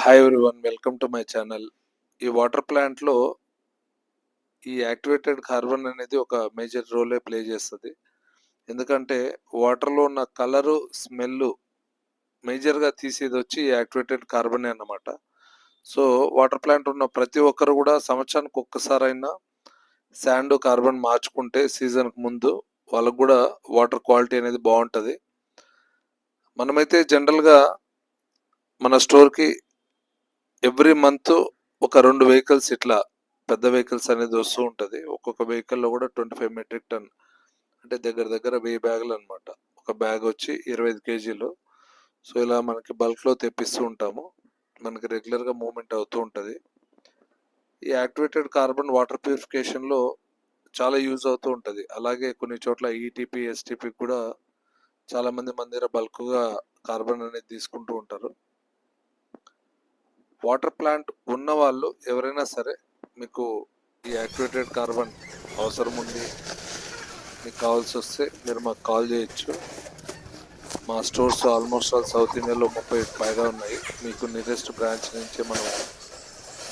Hi everyone, welcome to my channel. ఈ water ప్లాంట్లో ఈ యాక్టివేటెడ్ కార్బన్ అనేది ఒక మేజర్ రోలే ప్లే చేస్తుంది. ఎందుకంటే వాటర్లో ఉన్న కలరు, స్మెల్ మేజర్గా తీసేది వచ్చి యాక్టివేటెడ్ కార్బనే అన్నమాట. సో వాటర్ ప్లాంట్ ఉన్న ప్రతి ఒక్కరు కూడా సంవత్సరానికి ఒక్కసారైనా శాండ్, కార్బన్ మార్చుకుంటే సీజన్కి ముందు వాళ్ళకు కూడా వాటర్ క్వాలిటీ అనేది బాగుంటుంది. మనమైతే జనరల్గా మన స్టోర్కి ఎవ్రీ మంత్ ఒక 2 వెహికల్స్ ఇట్లా పెద్ద వెహికల్స్ అనేది వస్తూ ఉంటుంది. ఒక్కొక్క వెహికల్లో కూడా 25 మెట్రిక్ టన్ అంటే దగ్గర దగ్గర 1000 బ్యాగులు అనమాట. ఒక బ్యాగ్ వచ్చి 25 కేజీలు. సో ఇలా మనకి బల్క్లో తెప్పిస్తూ ఉంటాము. మనకి రెగ్యులర్గా మూవ్మెంట్ అవుతూ ఉంటుంది. ఈ యాక్టివేటెడ్ కార్బన్ వాటర్ ప్యూరిఫికేషన్లో చాలా యూజ్ అవుతూ ఉంటుంది. అలాగే కొన్ని చోట్ల ఈటీపీ, ఎస్టీపీ కూడా చాలామంది మన దగ్గర బల్క్గా కార్బన్ అనేది తీసుకుంటూ ఉంటారు. వాటర్ ప్లాంట్ ఉన్న వాళ్ళు ఎవరైనా సరే మీకు ఈ యాక్టివేటెడ్ కార్బన్ అవసరం ఉంది, మీకు కావాల్సి వస్తే మీరు మాకు కాల్ చేయొచ్చు. మా స్టోర్స్ ఆల్మోస్ట్ ఆల్ సౌత్ ఇండియాలో 30 పైగా ఉన్నాయి. మీకు నియరెస్ట్ బ్రాంచ్ నుంచి మనం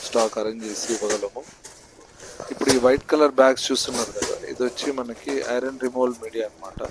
స్టాక్ అరేంజ్ చేసి ఇవ్వగలము. ఇప్పుడు ఈ వైట్ కలర్ బ్యాగ్స్ చూస్తున్నారు కదా, ఇది వచ్చి మనకి ఐరన్ రిమూవల్ మీడియా అనమాట.